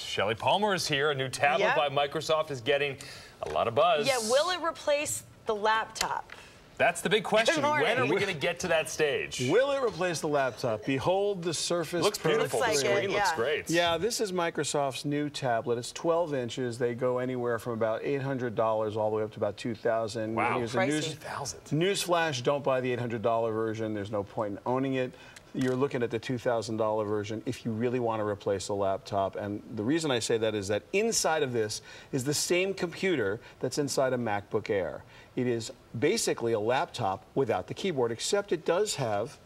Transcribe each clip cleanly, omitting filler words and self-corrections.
Shelly Palmer is here. A new tablet by Microsoft is getting a lot of buzz. Yeah, will it replace the laptop? That's the big question. When are we going to get to that stage? Will it replace the laptop? Behold the Surface Looks Pro. beautiful. Looks like the screen it, looks great. Yeah, this is Microsoft's new tablet. It's 12 inches. They go anywhere from about $800 all the way up to about $2,000. Wow, Newsflash, don't buy the $800 version. There's no point in owning it. You're looking at the $2,000 version if you really want to replace a laptop. And the reason I say that is that inside of this is the same computer that's inside a MacBook Air. It is basically a laptop without the keyboard, except it does have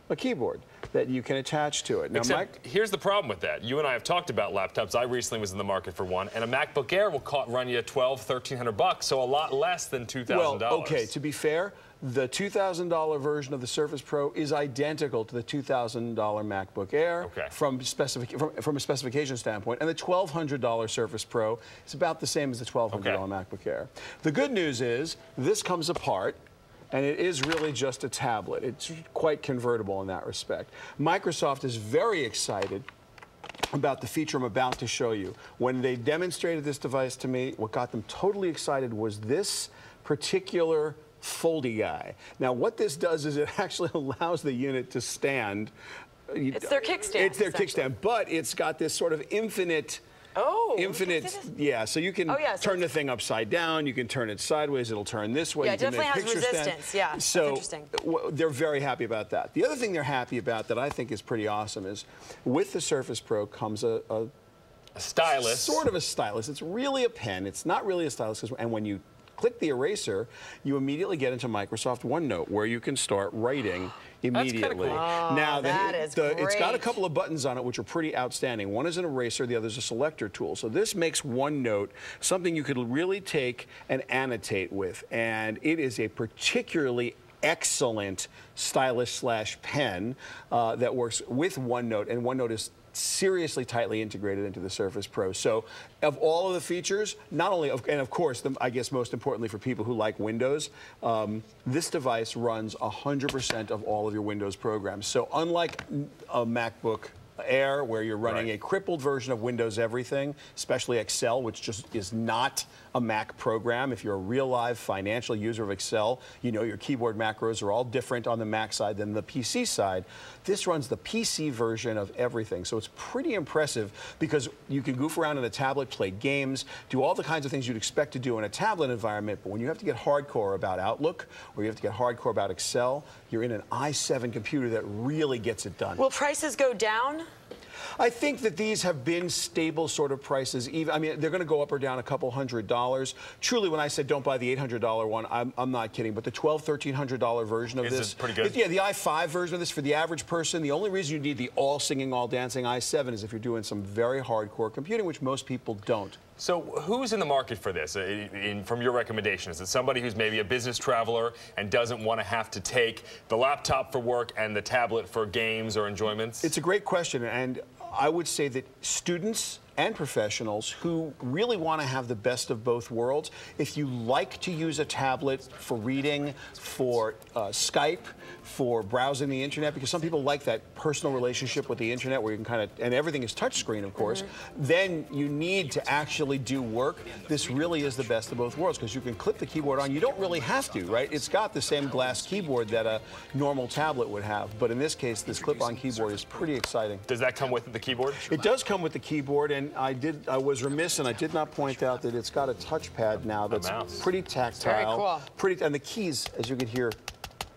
a keyboard that you can attach to it. Now, except here's the problem with that. You and I have talked about laptops. I recently was in the market for one, and a MacBook Air will run you $1,200, $1,300, so a lot less than $2,000. Well, okay, to be fair, the $2,000 version of the Surface Pro is identical to the $2,000 MacBook Air from a specification standpoint, and the $1,200 Surface Pro is about the same as the $1,200 MacBook Air. The good news is this comes apart, and it is really just a tablet. It's quite convertible in that respect. Microsoft is very excited about the feature I'm about to show you. When they demonstrated this device to me, what got them totally excited was this particular foldy guy. Now, what this does is it actually allows the unit to stand. It's their kickstand. It's their kickstand, but it's got this sort of infinite, yeah, so you can turn the thing upside down, you can turn it sideways, it'll turn this way. Yeah, it definitely has resistance, yeah, so that's interesting. They're very happy about that. The other thing they're happy about that I think is pretty awesome is with the Surface Pro comes a stylus. Sort of a stylus. It's really a pen. It's not really a stylus, and when you click the eraser, you immediately get into Microsoft OneNote, where you can start writing immediately. That's kinda cool. Oh, It's got a couple of buttons on it which are pretty outstanding. One is an eraser, the other is a selector tool. So this makes OneNote something you could really take and annotate with, and it is a particularly excellent stylus/pen that works with OneNote, and OneNote is seriously tightly integrated into the Surface Pro. So of all of the features, not only, and of course, I guess most importantly for people who like Windows, this device runs 100% of all of your Windows programs. So unlike a MacBook Air, where you're running a crippled version of Windows Everything, especially Excel, which just is not a Mac program. If you're a real live financial user of Excel, you know your keyboard macros are all different on the Mac side than the PC side. This runs the PC version of everything. So it's pretty impressive because you can goof around on a tablet, play games, do all the kinds of things you'd expect to do in a tablet environment. But when you have to get hardcore about Outlook or you have to get hardcore about Excel, you're in an i7 computer that really gets it done. Will prices go down? I think that these have been stable sort of prices. Even, I mean, they're going to go up or down a couple $100. Truly, when I said don't buy the $800 one, I'm not kidding. But the $1,200, $1,300 version of this, pretty good. Yeah, the i5 version of this for the average person. The only reason you need the all singing, all dancing i7 is if you're doing some very hardcore computing, which most people don't. So who's in the market for this, from your recommendation? Is it somebody who's maybe a business traveler and doesn't want to have to take the laptop for work and the tablet for games or enjoyments? It's a great question, and I would say that students and professionals who really want to have the best of both worlds, if you like to use a tablet for reading, for Skype, for browsing the internet, because some people like that personal relationship with the internet where you can kind of, and everything is touchscreen, of course, then you need to actually do work. This really is the best of both worlds because you can clip the keyboard on. You don't really have to, right? It's got the same glass keyboard that a normal tablet would have, but in this case, this clip-on keyboard is pretty exciting. Does that come with the keyboard? It does come with the keyboard, and I was remiss and I did not point out that it's got a touchpad now that's pretty tactile. Very cool. And the keys, as you can hear,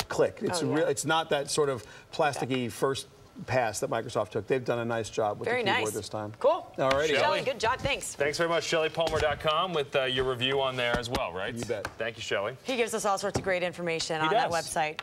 click. It's it's not that sort of plasticky first pass that Microsoft took. They've done a nice job with the keyboard this time. Cool. All righty. Shelly, good job. Thanks. Thanks very much. ShellyPalmer.com with your review on there as well, right? You bet. Thank you, Shelly. He gives us all sorts of great information on that website.